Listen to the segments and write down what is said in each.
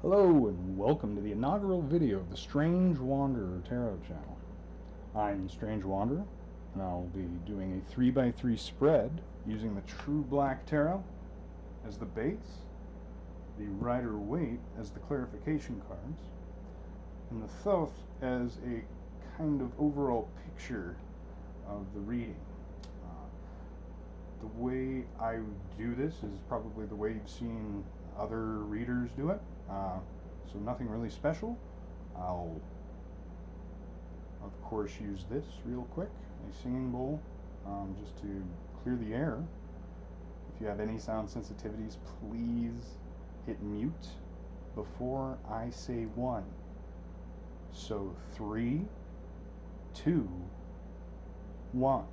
Hello and welcome to the inaugural video of the Strange Wanderer Tarot channel. I'm Strange Wanderer and I'll be doing a 3x3 spread using the True Black Tarot as the base, the Rider-Waite as the clarification cards, and the Thoth as a kind of overall picture of the reading. The way I do this is probably the way you've seen other readers do it. So nothing really special. I'll of course use this real quick, a singing bowl, just to clear the air. If you have any sound sensitivities, please hit mute before I say 1. So 3, 2, 1.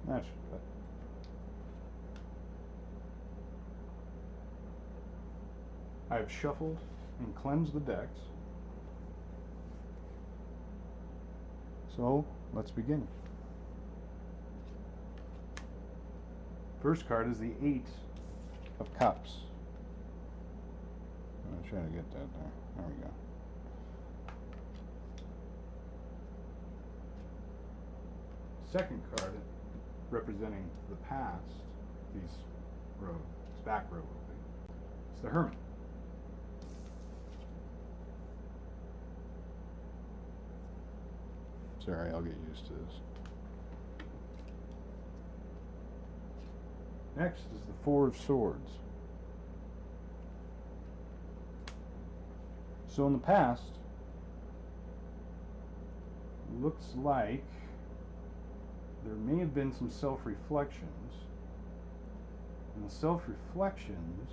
That should do it. I've shuffled and cleansed the decks. So let's begin. First card is the 8 of Cups. I'm trying to get that there. There we go. Second card, representing the past, this back row will be, it's the Hermit. Sorry, I'll get used to this. Next is the 4 of Swords. So in the past, looks like there may have been some self-reflections, and the self-reflections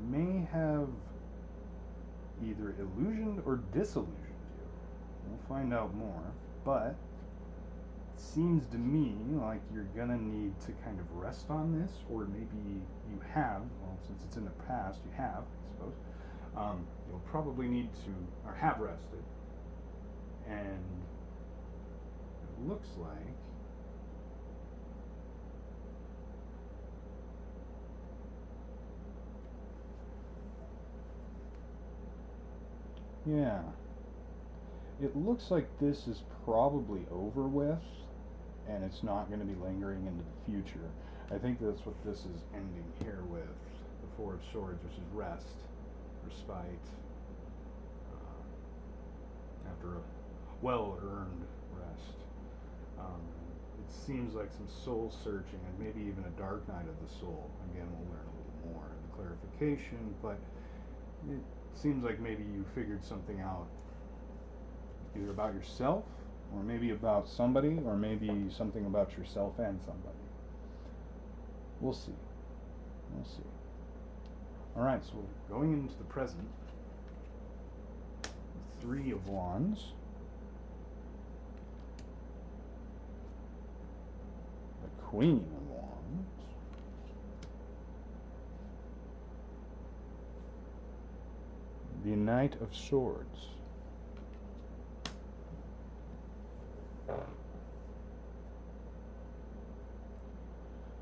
may have either illusioned or disillusioned you. We'll find out more, but it seems to me like you're gonna need to kind of rest on this, or maybe you have, well, since it's in the past, you have, I suppose. You'll probably need to, or have rested, and looks like it looks like this is probably over with and it's not going to be lingering into the future. I think that's what this is ending here with, the 4 of Swords, which is rest, respite, after a well-earned rest. It seems like some soul searching and maybe even a dark night of the soul. Again, we'll learn a little more in the clarification, but it seems like maybe you figured something out, either about yourself, or maybe about somebody, or maybe something about yourself and somebody. We'll see. We'll see. Alright, so going into the present, 3 of Wands, Queen of Wands, the Knight of Swords,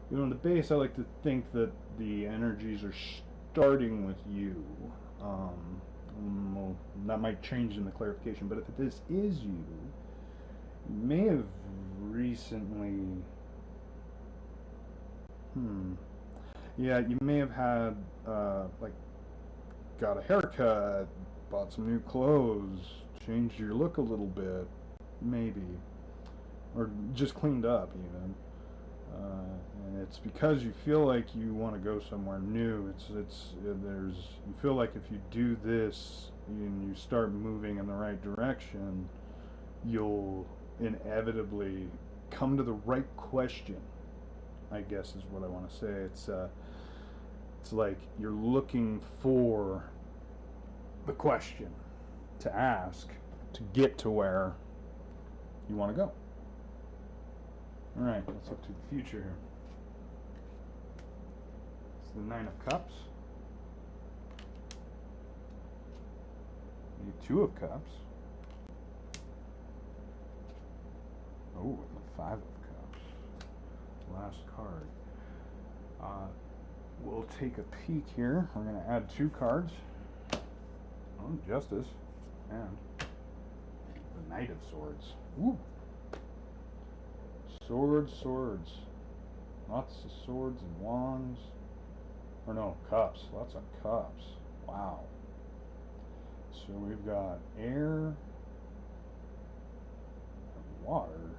you know, in the base I like to think that the energies are starting with you. Well, that might change in the clarification, but if this is you, you may have recently yeah, you may have had, like, got a haircut, bought some new clothes, changed your look a little bit, maybe, or just cleaned up even. And it's because you feel like you want to go somewhere new. You feel like if you do this and you start moving in the right direction, you'll inevitably come to the right question, I guess is what I want to say. It's like you're looking for the question to ask to get to where you want to go. All right, let's look to the future here. It's the Nine of Cups. The Two of Cups. Oh, and the Five of Cups. Last card. We'll take a peek here. We're going to add 2 cards. Oh, Justice. And the Knight of Swords. Ooh. Swords, swords. Lots of swords and wands. Or no, cups. Lots of cups. Wow. So we've got air and water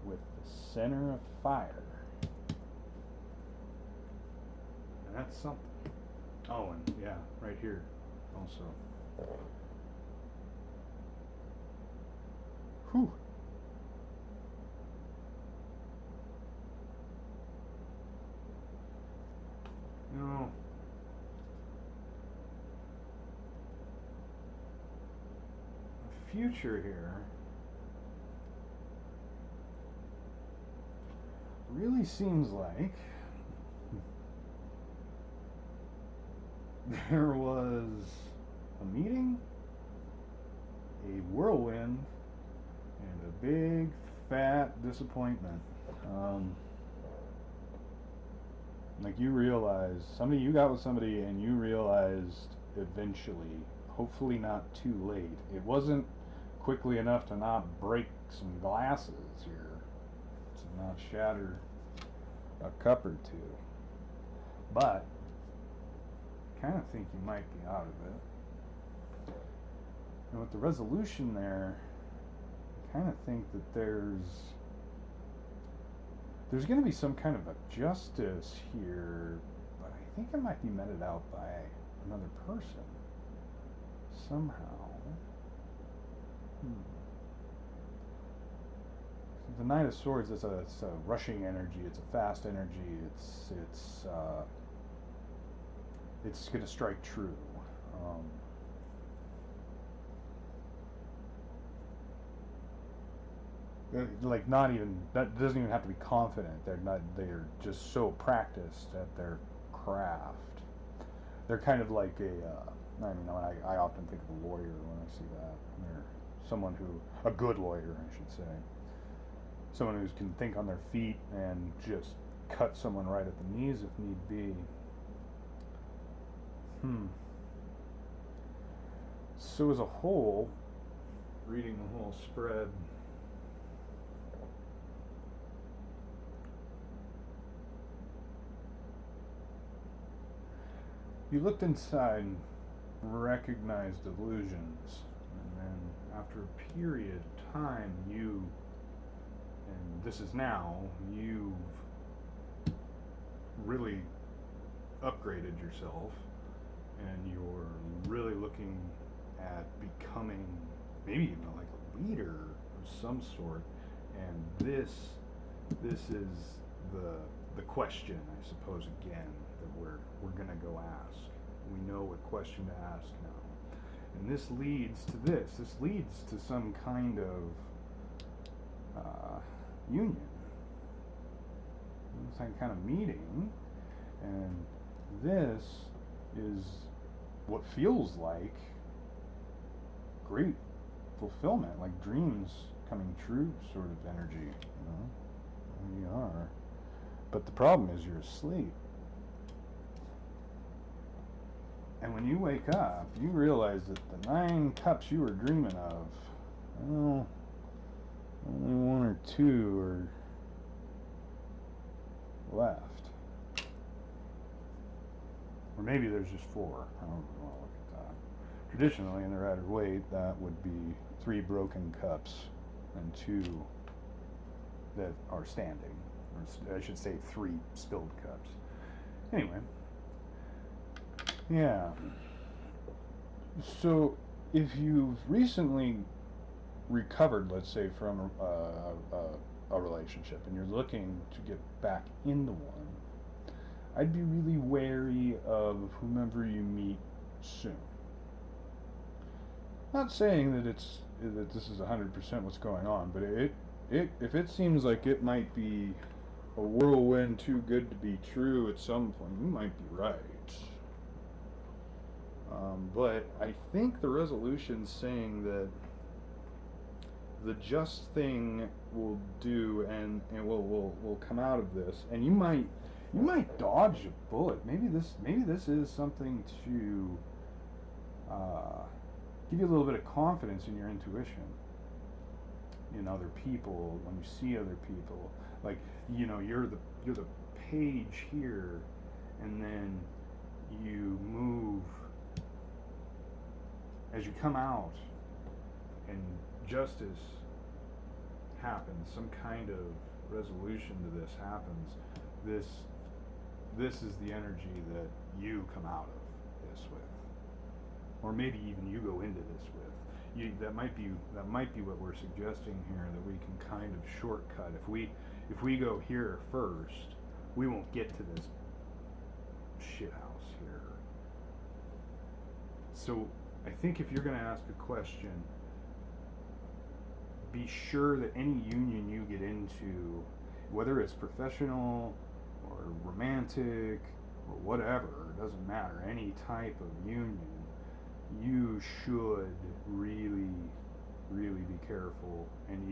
with the center of fire. And that's something. Oh, and yeah, right here also. Whew. You know, the future here really seems like there was a meeting, a whirlwind, and a big fat disappointment. Like you realized, you got with somebody and you realized eventually, hopefully not too late, it wasn't quickly enough to not break some glasses here, to not shatter a cup or two, but I kind of think you might be out of it. And with the resolution there, I kind of think that there's going to be some kind of a justice here, but I think it might be meted out by another person somehow. The Knight of Swords is it's a rushing energy. It's a fast energy. It's going to strike true. Like not even that doesn't even have to be confident. They're just so practiced at their craft. They're kind of like I often think of a lawyer when I see that. They're a good lawyer, I should say. Someone who can think on their feet and just cut someone right at the knees if need be. So as a whole, reading the whole spread, you looked inside and recognized illusions, and then after a period of time, and this is now, you've really upgraded yourself, and you're really looking at becoming maybe even like a leader of some sort, and this is the question, I suppose, again, that we're gonna go ask. We know what question to ask now, and this leads to this. This leads to some kind of union, some kind of meeting, and this is what feels like great fulfillment, like dreams coming true sort of energy, you know? There you are. But the problem is you're asleep. And when you wake up, you realize that the 9 cups you were dreaming of, well, only 1 or 2 are left. Or maybe there's just 4. I don't really want to look at that. Traditionally, in the Rider-Waite, that would be 3 broken cups and 2 that are standing. Or I should say 3 spilled cups. Anyway. Yeah. So, if you've recently recovered, let's say, from a relationship, and you're looking to get back into one, I'd be really wary of whomever you meet soon. Not saying that this is 100% what's going on, but if it seems like it might be a whirlwind too good to be true at some point, you might be right. But I think the resolution's saying that the just thing will do, and will come out of this, and you might dodge a bullet. Maybe this is something to give you a little bit of confidence in your intuition, in other people, when you see other people. Like, you know, you're the page here, and then you move as you come out, and justice happens, some kind of resolution to this happens. This is the energy that you come out of this with, or maybe even you go into this with. That might be what we're suggesting here, that we can kind of shortcut. If we go here first, we won't get to this shit house here. So I think if you're going to ask a question, be sure that any union you get into, whether it's professional or romantic or whatever, it doesn't matter, any type of union, you should really be careful and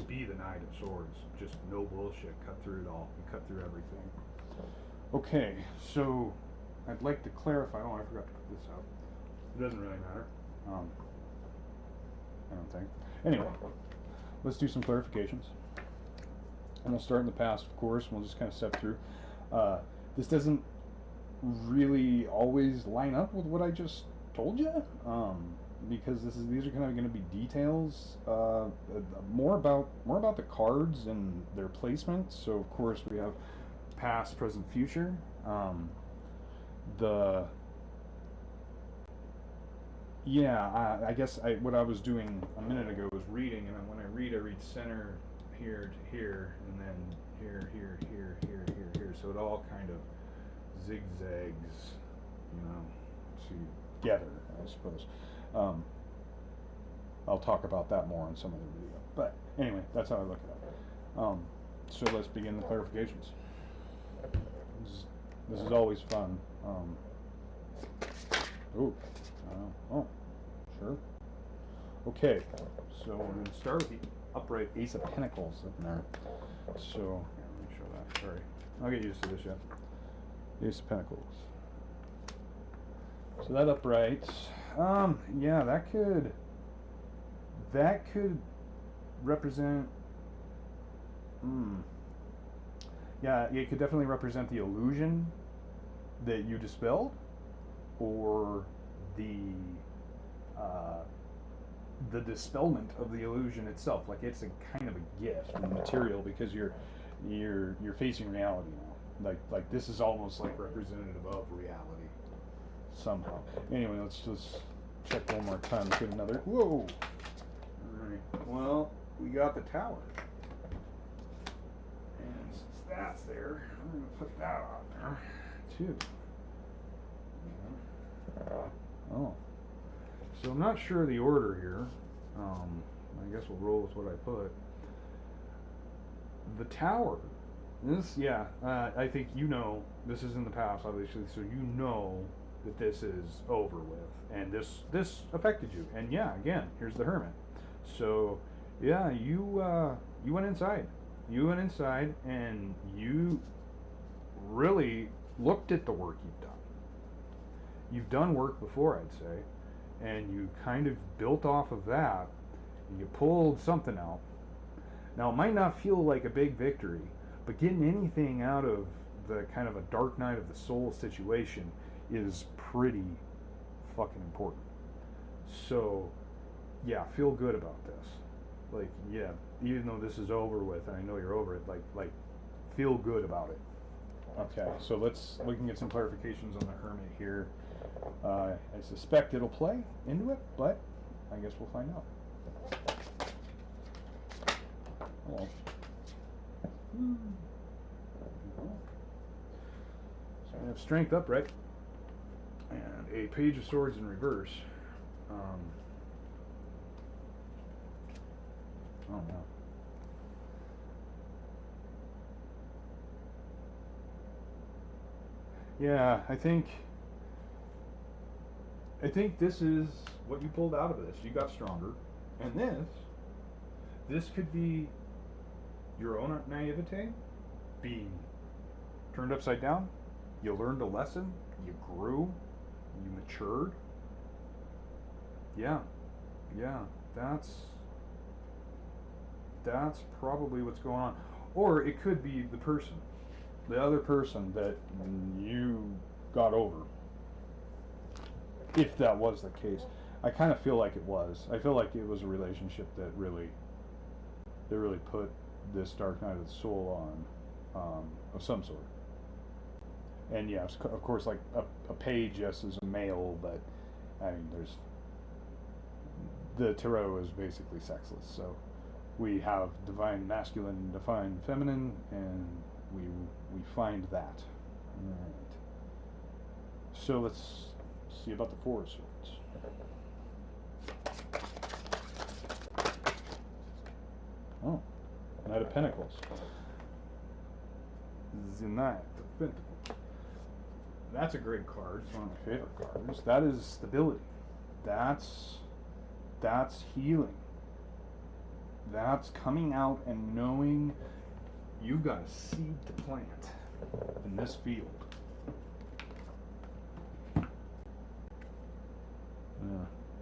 be the Knight of Swords. Just no bullshit, cut through it all, cut through everything. Okay, so I'd like to clarify. Oh, I forgot to put this out. It doesn't really matter, I don't think. Anyway, let's do some clarifications. And we'll start in the past, of course, and we'll just kind of step through. This doesn't really always line up with what I just told you, because these are kind of going to be details, more about the cards and their placement. So of course we have past, present, future. I guess what I was doing a minute ago was reading, and when I read center here to here, and then here, so it all kind of zigzags, together, I suppose. I'll talk about that more in some other video. But anyway, that's how I look at it. So let's begin the clarifications. This is always fun. Oh, sure. Okay, so we're going to start with the upright Ace of Pentacles up there. So, let me show that. Sorry, I'll get used to this yet. Ace of Pentacles. So that upright, yeah, that could represent, yeah, it could definitely represent the illusion that you dispelled, or the dispelment of the illusion itself. Like, it's a kind of a gift and material, because you're facing reality now. Like this is almost like representative of reality somehow. Anyway, let's just check one more time. Let's get another. Whoa. All right. Well, we got the Tower, and since that's there, I'm going to put that on there too. Oh, so I'm not sure of the order here. I guess we'll roll with what I put. The Tower. This, yeah, I think this is in the past, obviously, so that this is over with, and this affected you. And yeah, again, here's the Hermit. So yeah, you went inside. You went inside, and you really looked at the work you've done. You've done work before, I'd say, and you kind of built off of that, and you pulled something out. Now, it might not feel like a big victory, but getting anything out of the kind of a dark night of the soul situation is pretty fucking important. So, yeah, feel good about this. Like, yeah, even though this is over with, and I know you're over it, like feel good about it. Okay, so we can get some clarifications on the Hermit here. I suspect it'll play into it, but I guess we'll find out. Hello. So we have Strength upright and a Page of Swords in reverse. Oh no. Yeah, I think this is what you pulled out of this. You got stronger, and this could be your own naivete being turned upside down. You learned a lesson. You grew. You matured. Yeah, yeah. That's probably what's going on. Or it could be the other person that you got over. If that was the case, I kind of feel like it was. I feel like it was a relationship that really put this Dark Night of the Soul on, of some sort. And yes, of course, like a page, yes, is a male, but I mean, the tarot is basically sexless. So we have divine masculine, divine feminine, and we find that. All right. So let's see about the Four of Swords. Oh, Knight of Pentacles. The Knight of Pentacles. That's a great card. It's one of my favorite cards. That is stability. That's healing. That's coming out and knowing you've got a seed to plant in this field.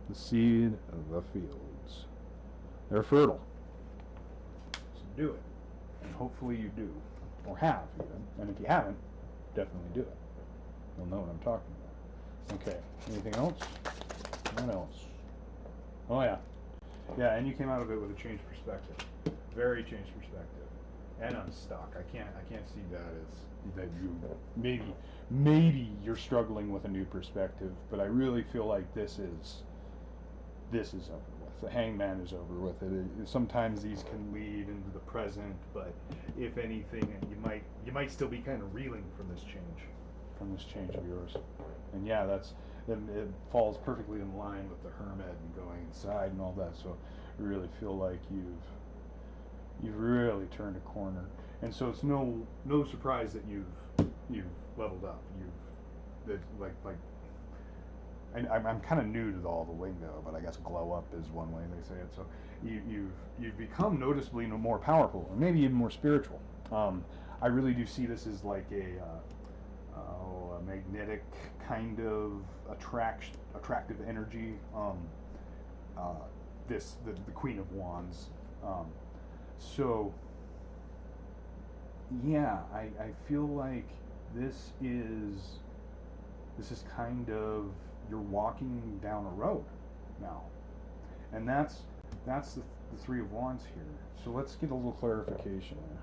The seed of the fields. They're fertile. So do it. And hopefully you do. Or have, even. And if you haven't, definitely do it. You'll know what I'm talking about. Okay. Anything else? What else? Oh yeah. Yeah, and you came out of it with a changed perspective. Very changed perspective. And unstuck. I can't see that as that you maybe you're struggling with a new perspective, but I really feel like this is over with. The Hangman is over with. Sometimes these can lead into the present, but if anything, you might still be kind of reeling from this change of yours. And yeah, it falls perfectly in line with the Hermit and going inside and all that. So I really feel like you've really turned a corner. And so it's no surprise that you've leveled up. I'm kind of new to all the lingo, but I guess glow up is one way they say it. So you've become noticeably more powerful, or maybe even more spiritual. I really do see this as like a magnetic kind of attractive energy. The Queen of Wands. So yeah, I feel like this is kind of, you're walking down a road now, and that's the Three of Wands here. So let's get a little clarification there.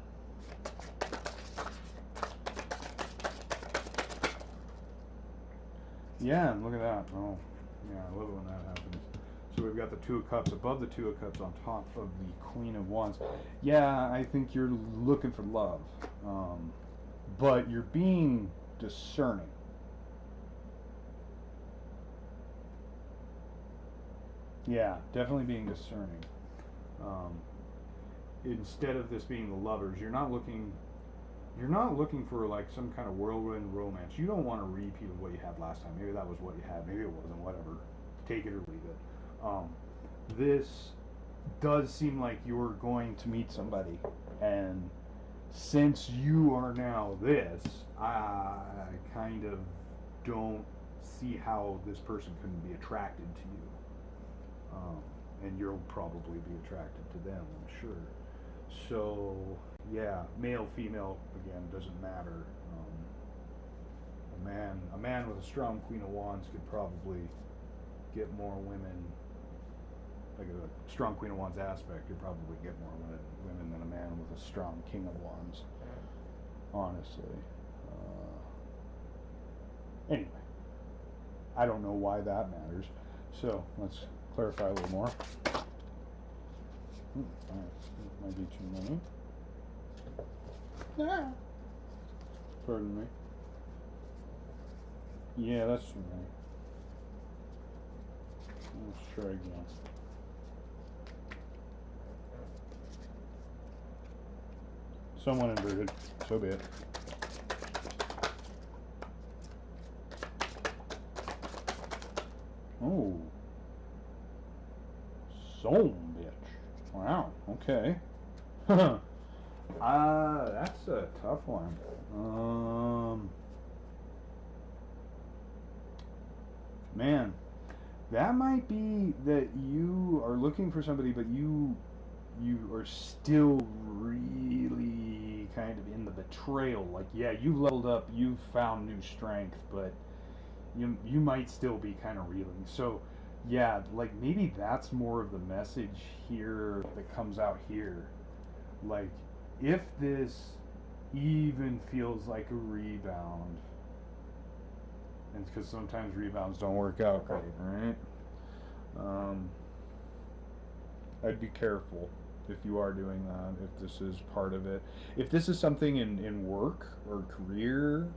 Yeah, and look at that. Oh, yeah, I love it when that happens. So we've got the Two of Cups above the Two of Cups on top of the Queen of Wands. Yeah, I think you're looking for love, but you're being discerning. Yeah, definitely being discerning. Instead of this being the lovers, you're not looking for like some kind of whirlwind romance. You don't want to repeat of what you had last time. Maybe that was what you had. Maybe it wasn't. Whatever. Take it or leave it. This does seem like you're going to meet somebody, and since you are now this, I kind of don't see how this person couldn't be attracted to you. And you'll probably be attracted to them, I'm sure. So, yeah, male, female, again, doesn't matter. A man with a strong Queen of Wands could probably get more women, like a strong Queen of Wands aspect, could probably get more women than a man with a strong King of Wands, honestly. Anyway, I don't know why that matters, so let's clarify a little more. Might be too many. Pardon me. Yeah, that's too many. Let's try again. Somewhat inverted, so be it. Oh. Some bitch. Wow, okay. That's a tough one. Man, that might be that you are looking for somebody, but you are still really kind of in the betrayal. Like, yeah, you've leveled up, you've found new strength, but you might still be kind of reeling. So, yeah, like maybe that's more of the message here that comes out here. Like, if this even feels like a rebound, and because sometimes rebounds don't work out great, right? I'd be careful if you are doing that, if this is part of it. If this is something in work or career,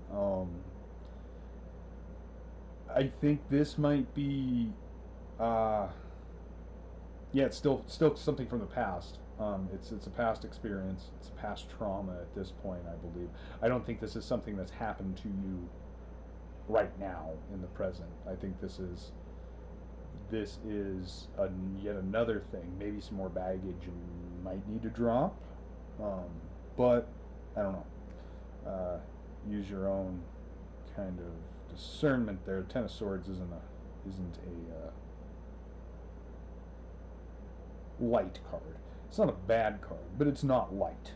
I think this might be, yeah, it's still something from the past. It's a past experience. It's a past trauma at this point, I believe. I don't think this is something that's happened to you right now in the present. I think this is yet another thing. Maybe some more baggage you might need to drop, but I don't know. Use your own kind of discernment there. Ten of Swords isn't a light card. It's not a bad card, but it's not light.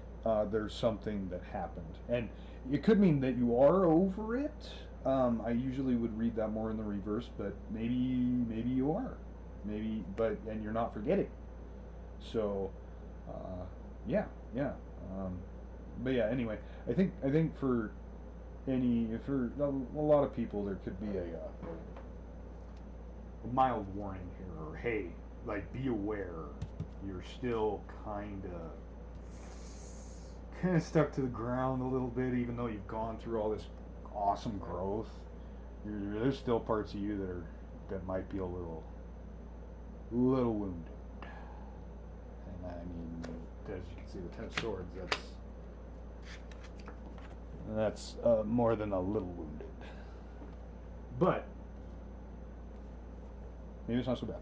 There's something that happened, and it could mean that you are over it. I usually would read that more in the reverse, but maybe you are, and you're not forgetting. So, yeah. But yeah. Anyway, I think for a lot of people, there could be a mild warning here, or hey, like, be aware, you're still kind of stuck to the ground a little bit, even though you've gone through all this awesome growth. There's still parts of you that might be a little wounded. And I mean, as you can see, the Ten of Swords, that's more than a little wounded. But maybe it's not so bad.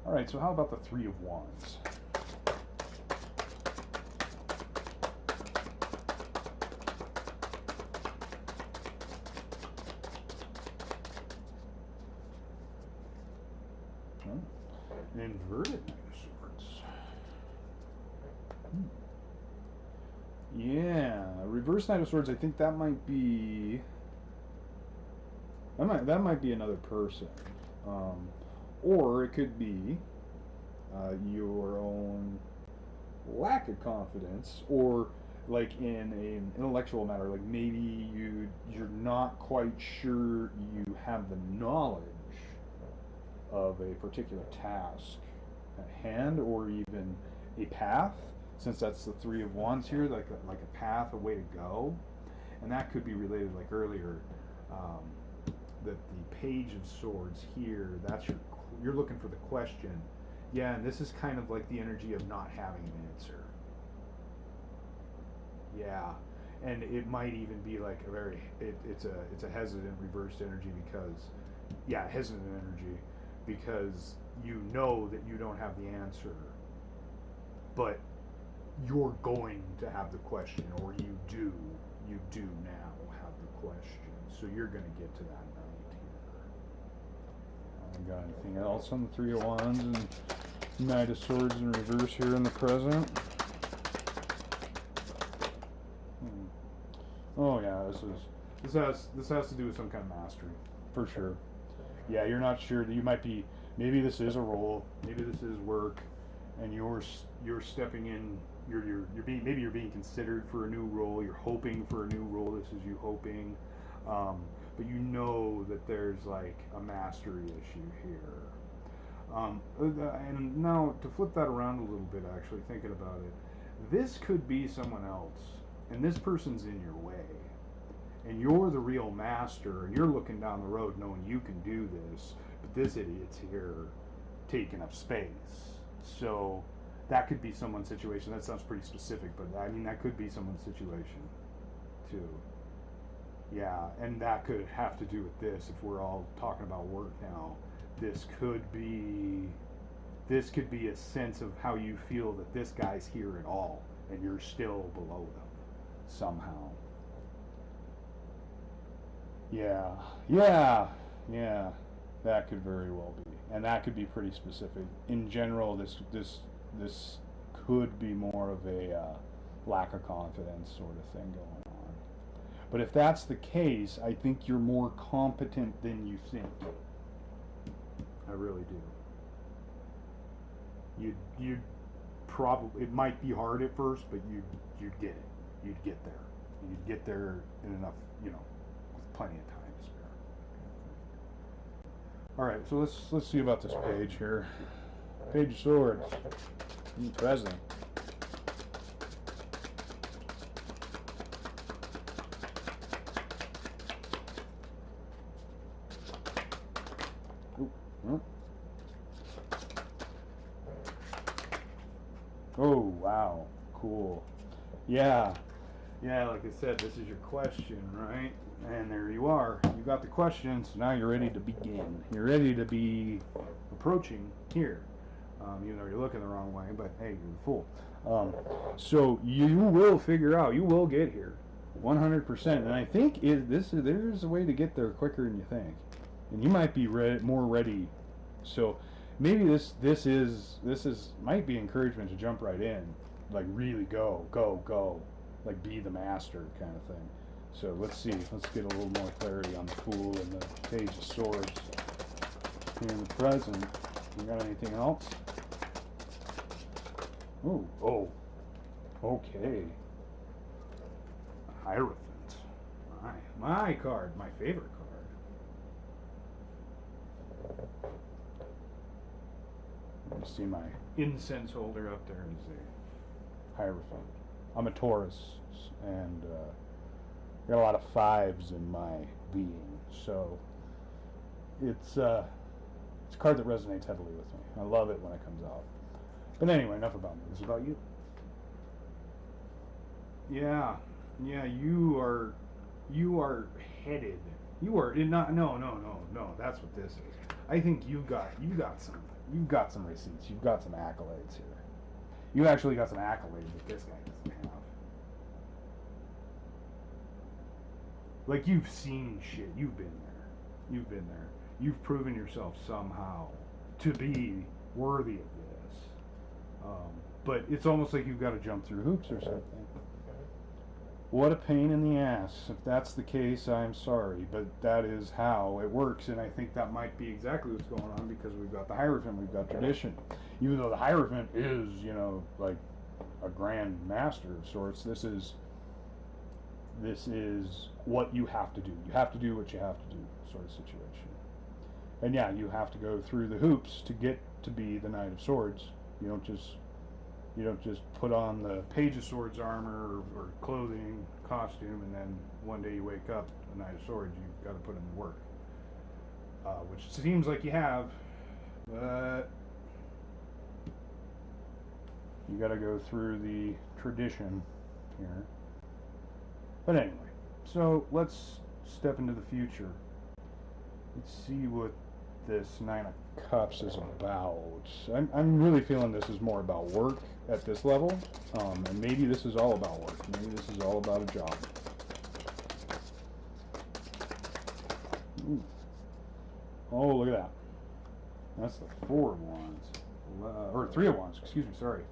All right, so how about the Three of Wands? Inverted Knight of Swords. Yeah, reverse Knight of Swords. I think that might be another person, or it could be your own lack of confidence, or like in an intellectual matter, like maybe you're not quite sure you have the knowledge of a particular task at hand, or even a path, since that's the Three of Wands here, like a path, a way to go. And that could be related, like earlier, that the Page of Swords here, that's you're looking for the question. Yeah, and this is kind of like the energy of not having an answer. Yeah, and it might even be like it's a hesitant reversed energy, because hesitant energy, because you know that you don't have the answer, but you're going to have the question, or you do now have the question, so you're going to get to that night here. Got anything else on the Three of Wands and Knight of Swords in reverse here in the present? Oh yeah, this has to do with some kind of mastery, for sure. Yeah, you're not sure. You might be, maybe this is a role, maybe this is work, and you're stepping in. You're being considered for a new role. You're hoping for a new role. This is you hoping, but you know that there's like a mastery issue here. And now to flip that around a little bit, actually thinking about it, this could be someone else, and this person's in your way, and you're the real master, and you're looking down the road knowing you can do this, but this idiot's here taking up space. So that could be someone's situation. That sounds pretty specific, but I mean, that could be someone's situation too. Yeah, and that could have to do with this. If we're all talking about work now, this could be a sense of how you feel that this guy's here at all, and you're still below them somehow. Yeah, yeah. That could very well be, and that could be pretty specific. In general, this could be more of a lack of confidence sort of thing going on. But if that's the case, I think you're more competent than you think. I really do. You'd probably, it might be hard at first, but you'd get it. You'd get there. You'd get there in enough, with plenty of time to spare. All right, so let's see about this page here. Page of Swords. Interesting. Oh, wow. Cool. Yeah. Yeah, like I said, this is your question, right? And there you are. You got the question, so now you're ready to begin. You're ready to be approaching here. Even though you're looking the wrong way, but hey, you're the fool. So you will figure out, you will get here. 100%. And I think there's a way to get there quicker than you think. And you might be more ready. So maybe this might be encouragement to jump right in, like really go, like be the master kind of thing. So let's see. Let's get a little more clarity on the Fool and the Page of Swords here in the present. You got anything else? Oh, okay. Hierophant. My card, my favorite card. You see my incense holder up there is a Hierophant. I'm a Taurus, and I got a lot of fives in my being, so it's a card that resonates heavily with me. I love it when it comes out. But anyway, enough about me. This is about you. Yeah, you are headed. You are not. No. That's what this is. I think you got something. You've got some receipts. You've got some accolades here. You actually got some accolades that this guy doesn't have. Like, you've seen shit. You've been there. You've proven yourself somehow to be worthy of this. But it's almost like you've got to jump through hoops or something. What a pain in the ass. If that's the case, I'm sorry, but that is how it works, and I think that might be exactly what's going on, because we've got the Hierophant, we've got tradition. Even though the Hierophant is, like a grand master of sorts, this is what you have to do. You have to do what you have to do, sort of situation. And yeah, you have to go through the hoops to get to be the Knight of Swords. You don't just put on the Page of Swords armor or clothing, costume, and then one day you wake up a Knight of Swords. You've got to put in the work, which seems like you have, but you got to go through the tradition here. But anyway, so let's step into the future. Let's see what this Nine of Cups is about. I'm really feeling this is more about work at this level, and maybe this is all about work. Maybe this is all about a job. Ooh. Oh, look at that. That's the Four of Wands. Or Three of Wands, excuse me, sorry.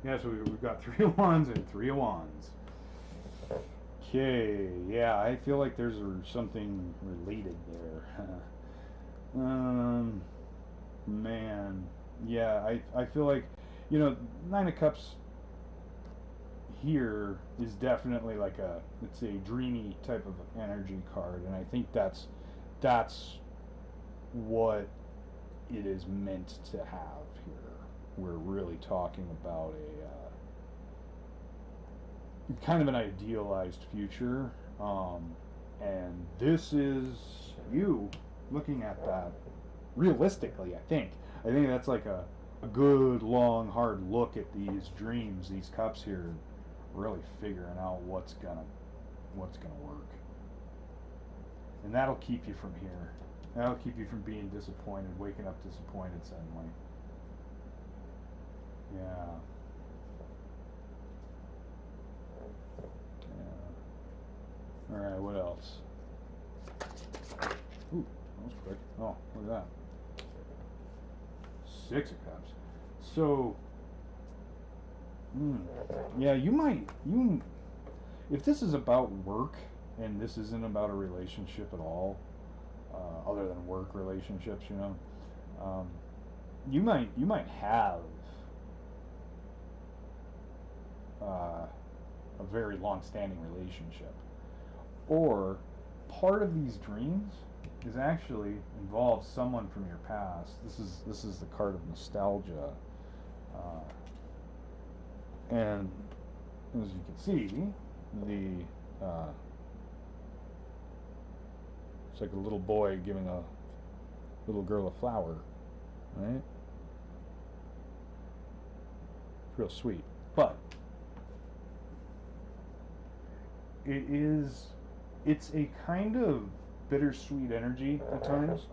Yeah, so we've got Three of Wands and Three of Wands. Okay, yeah, I feel like there's something related there. Man, yeah, I feel like, Nine of Cups here is definitely like it's a dreamy type of energy card, and I think that's what it is meant to have here. We're really talking about a kind of an idealized future, And this is you looking at that realistically, I think. I think that's like a good, long, hard look at these dreams, these cups here, really figuring out what's gonna work. And that'll keep you from here. That'll keep you from being disappointed, waking up disappointed suddenly. Yeah. Yeah. Alright, what else? Ooh, that was quick. Oh, look at that. 6 of cups. So, yeah, if this is about work and this isn't about a relationship at all, other than work relationships, you know, you might have a very long-standing relationship, or part of these dreams is actually involves someone from your past. This is the card of nostalgia, and as you can see, it's like a little boy giving a little girl a flower, right? It's real sweet, but it's a kind of bittersweet energy at times.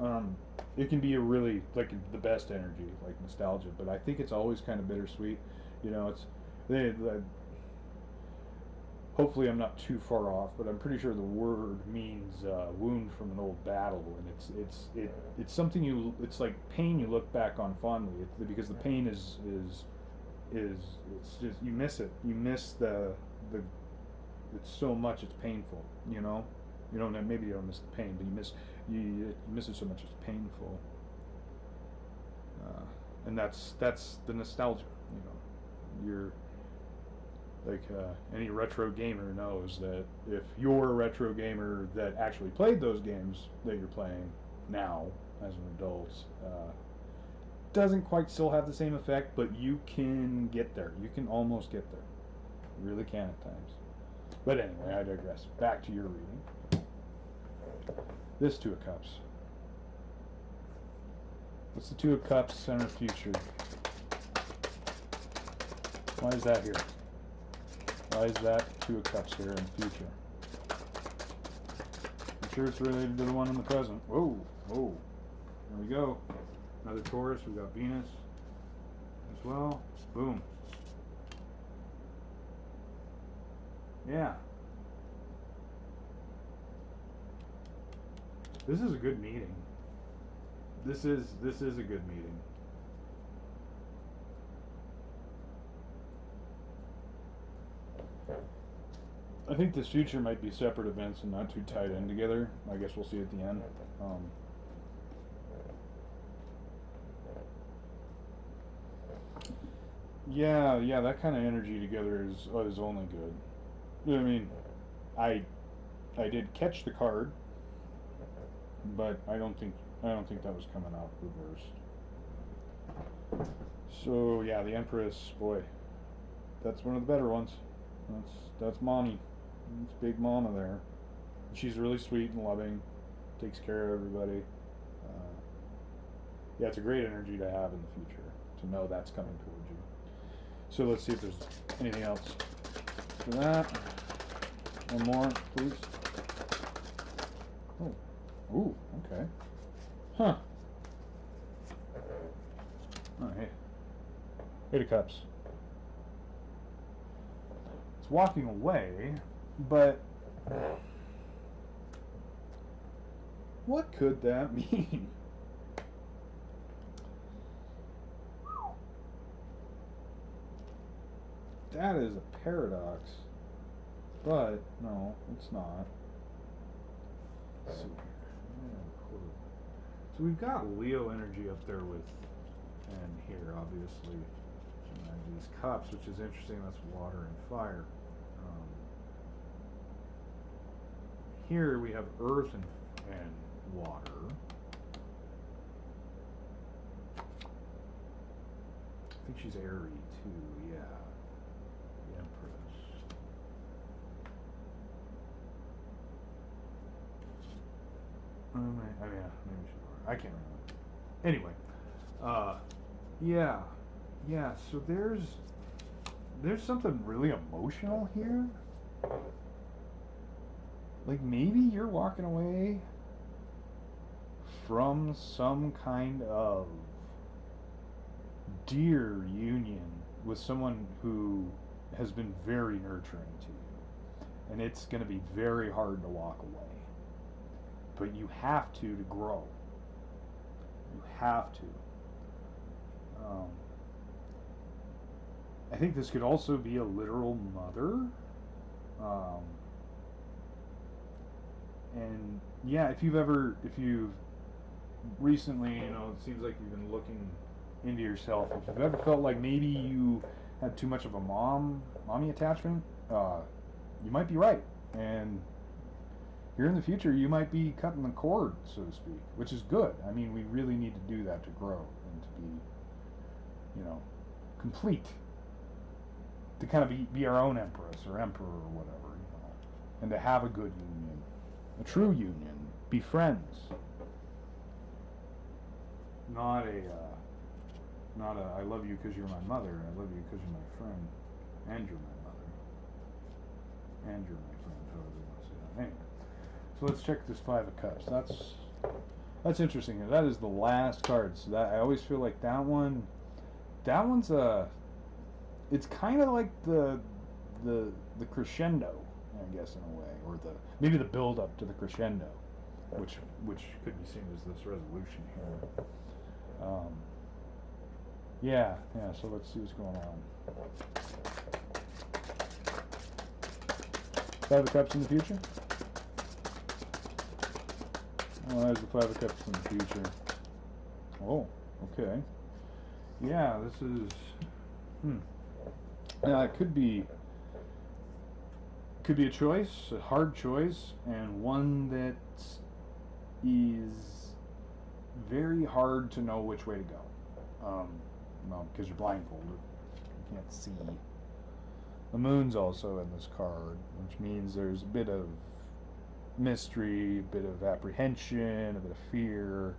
It can be a really, like, the best energy, like nostalgia, but I think it's always kind of bittersweet. You know, hopefully I'm not too far off, but I'm pretty sure the word means wound from an old battle, and it's something it's like pain you look back on fondly. Because the pain is it's just, you miss it. You miss the it's so much, it's painful, you know. Maybe you don't miss the pain, but you miss it so much it's painful. And that's the nostalgia, you know. You're like, any retro gamer knows that if you're a retro gamer that actually played those games that you're playing now as an adult, doesn't quite still have the same effect, but you can get there. You can almost get there. You really can at times. But anyway, I digress. Back to your reading. This Two of Cups. What's the Two of Cups center future? Why is that here? Why is that Two of Cups here in the future? I'm sure it's related to the one in the present. Whoa, whoa. There we go. Another Taurus. We've got Venus as well. Boom. Yeah. This is a good meeting. This is a good meeting. I think this future might be separate events and not too tied in together. I guess we'll see at the end. Yeah, that kind of energy together is only good. I mean, I did catch the card, but I don't think that was coming out reversed. So yeah, the Empress, boy, that's one of the better ones. That's mommy. It's big mama there. She's really sweet and loving, takes care of everybody. Yeah, it's a great energy to have in the future, to know that's coming towards you. So let's see if there's anything else for that. One more, please. Oh, ooh, okay. Huh. Oh, hey. Eight of Cups. It's walking away, but what could that mean? That is a paradox, but no, it's not. Let's see here. So we've got Leo energy up there with, and here obviously, these cups, which is interesting. That's water and fire. Here we have earth and water. I think she's airy too, yeah. The Empress. maybe she were. I can't remember. Anyway, yeah, yeah. So there's something really emotional here. Like maybe you're walking away from some kind of dear union with someone who has been very nurturing to you. And it's going to be very hard to walk away. But you have to grow. You have to. I think this could also be a literal mother. And yeah, if you've recently, it seems like you've been looking into yourself. If you've ever felt like maybe you had too much of a mommy attachment, you might be right. And here in the future, you might be cutting the cord, so to speak, which is good. I mean, we really need to do that to grow and to be, complete. To kind of be our own empress or emperor or whatever, and to have a good union, a true union, be friends. Not a I love you because you're my mother, I love you because you're my friend, and you're my mother, and you're my friend, however you want to say that. Anyway, so let's check this Five of Cups. That's interesting. That is the last card. So that I always feel like that one's it's kind of like the crescendo, I guess, in a way, or maybe the build up to the crescendo, which could be seen as this resolution here. Yeah. So let's see what's going on. Five of Cups in the future. Oh, there's the Five of Cups in the future. Oh, okay. Yeah, this is. It could be a choice, a hard choice, and one that is very hard to know which way to go. Because you're blindfolded, you can't see. The moon's also in this card, which means there's a bit of mystery, a bit of apprehension, a bit of fear.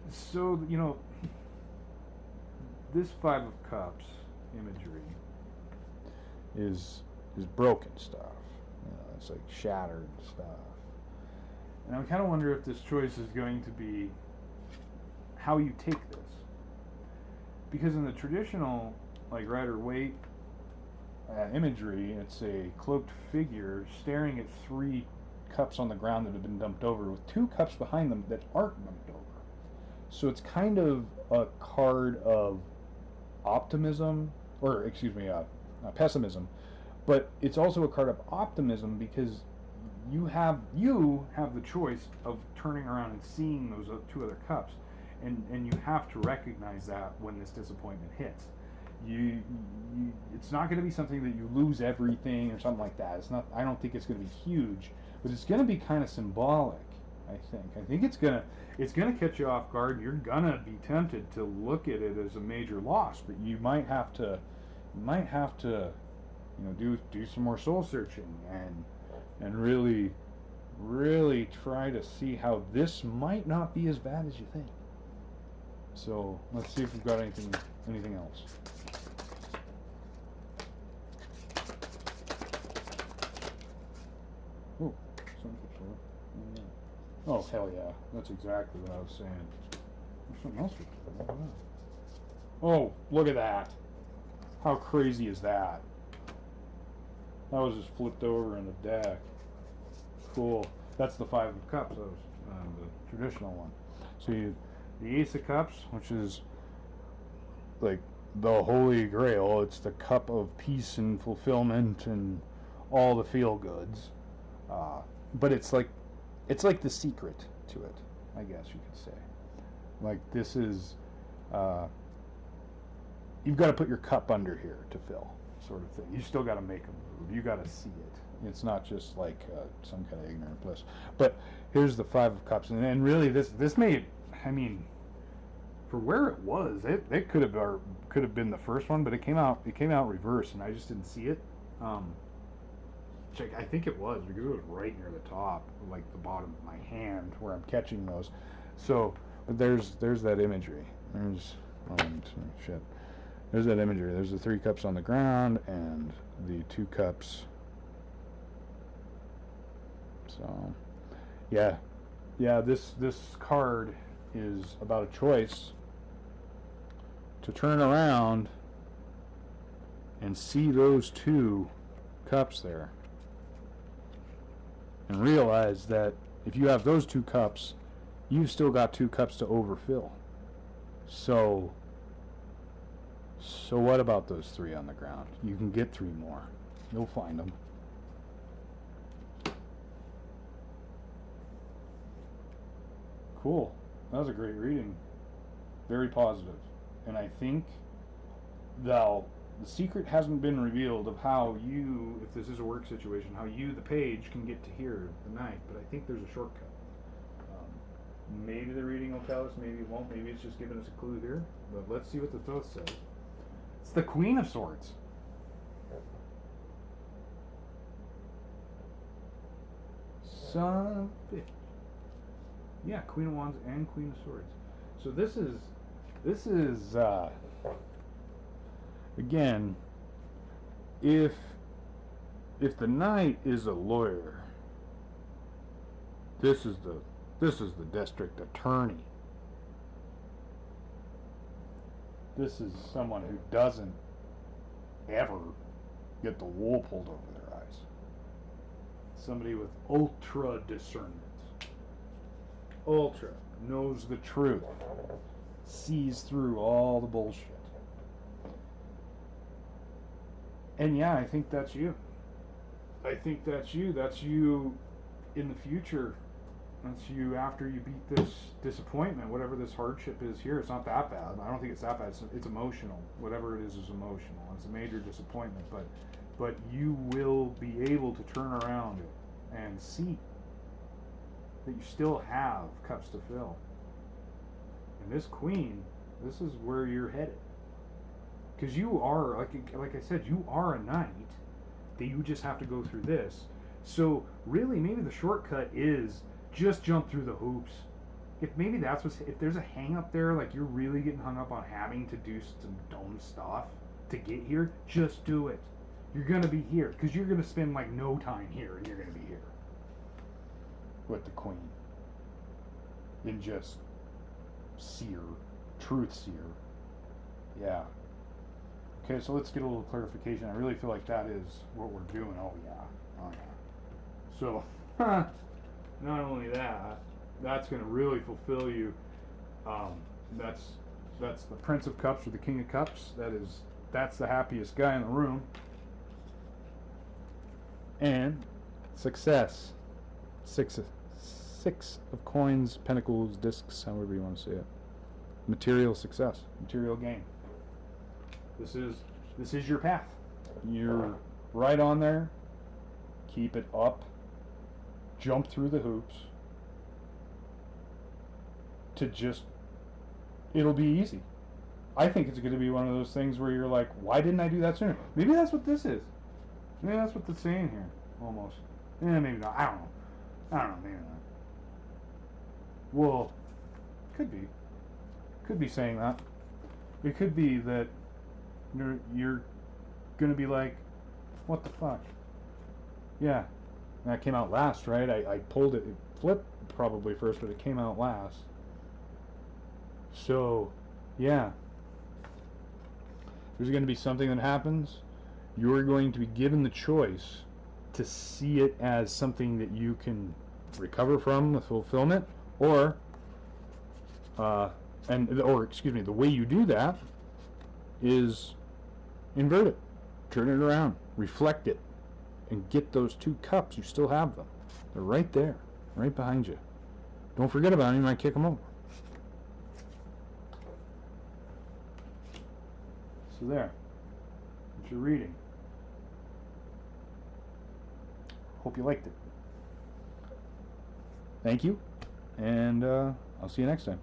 So, this Five of Cups imagery is broken stuff. It's like shattered stuff. And I kind of wonder if this choice is going to be how you take this. Because in the traditional, like, Rider-Waite imagery, it's a cloaked figure staring at 3 cups on the ground that have been dumped over, with 2 cups behind them that aren't dumped over. So it's kind of a card of optimism, or excuse me, pessimism, but it's also a card of optimism because you have the choice of turning around and seeing those 2 other cups, and you have to recognize that when this disappointment hits. It's not going to be something that you lose everything or something like that. It's not. I don't think it's going to be huge, but it's going to be kind of symbolic. I think it's gonna catch you off guard. You're gonna be tempted to look at it as a major loss, but you might have to do some more soul searching and really try to see how this might not be as bad as you think. So let's see if we've got anything else. Oh, oh, hell yeah. That's exactly what I was saying. There's something else. Oh, look at that. How crazy is that? That was just flipped over in the deck. Cool. That's the Five of Cups. That was the traditional one. So the Ace of Cups, which is like the Holy Grail. It's the cup of peace and fulfillment and all the feel-goods. But it's like the secret to it, I guess you could say. Like, this is, you've got to put your cup under here to fill, sort of thing. You still got to make a move. You got to see it. It's not just like some kind of ignorant bliss. But here's the Five of Cups, and really this made, I mean, for where it was, it could have been the first one, but it came out reversed, and I just didn't see it. I think it was because it was right near the top, like the bottom of my hand where I'm catching those. So there's that imagery. There's shit. There's that imagery. There's the 3 cups on the ground and the 2 cups. So yeah, this card is about a choice to turn around and see those 2 cups there and realize that if you have those 2 cups, you've still got 2 cups to overfill. So what about those 3 on the ground? You can get 3 more. You'll find them. Cool. That was a great reading. Very positive. And I think the secret hasn't been revealed of how you, if this is a work situation, how you, the page, can get to here, the knight. But I think there's a shortcut. Maybe the reading will tell us, maybe it won't. Maybe it's just giving us a clue here. But let's see what the Thoth says. It's the Queen of Swords. Son of a bitch. Yeah, Queen of Wands and Queen of Swords. So this is again, if the knight is a lawyer, this is the district attorney. This is someone who doesn't ever get the wool pulled over their eyes. Somebody with ultra discernment. Ultra. Knows the truth. Sees through all the bullshit. And yeah, I think that's you. I think that's you. That's you in the future. That's you after you beat this disappointment, whatever this hardship is here. It's not that bad. I don't think it's that bad. It's emotional. Whatever it is emotional. It's a major disappointment. But you will be able to turn around it and see that you still have cups to fill. And this queen, this is where you're headed. Because you are, like I said, you are a knight. That you just have to go through this. So really, maybe the shortcut is just jump through the hoops. If maybe that's if there's a hang up there, like you're really getting hung up on having to do some dumb stuff to get here, just do it. You're gonna be here because you're gonna spend like no time here, and you're gonna be here with the queen and just seer, truth seer. Yeah. Okay, so let's get a little clarification. I really feel like that is what we're doing. Oh yeah. So not only that, that's going to really fulfill you. That's the Prince of Cups or the King of Cups. That's the happiest guy in the room. And success. Six of coins, pentacles, discs, however you want to say it. Material success, material gain. This is your path. You're right on there. Keep it up. Jump through the hoops. It'll be easy. I think it's going to be one of those things where you're like, why didn't I do that sooner? Maybe that's what this is. Maybe that's what it's saying here, almost. Maybe not. I don't know. Maybe not. Well, could be. Could be saying that. It could be that you're going to be like, what the fuck? Yeah. That came out last, right? I pulled it. It flipped probably first, but it came out last. So, yeah. There's going to be something that happens. You're going to be given the choice to see it as something that you can recover from with fulfillment, or the way you do that is invert it, turn it around, reflect it, and get those 2 cups. You still have them. They're right there, right behind you. Don't forget about them. You might kick them over. So there. That's your reading. Hope you liked it. Thank you, and I'll see you next time.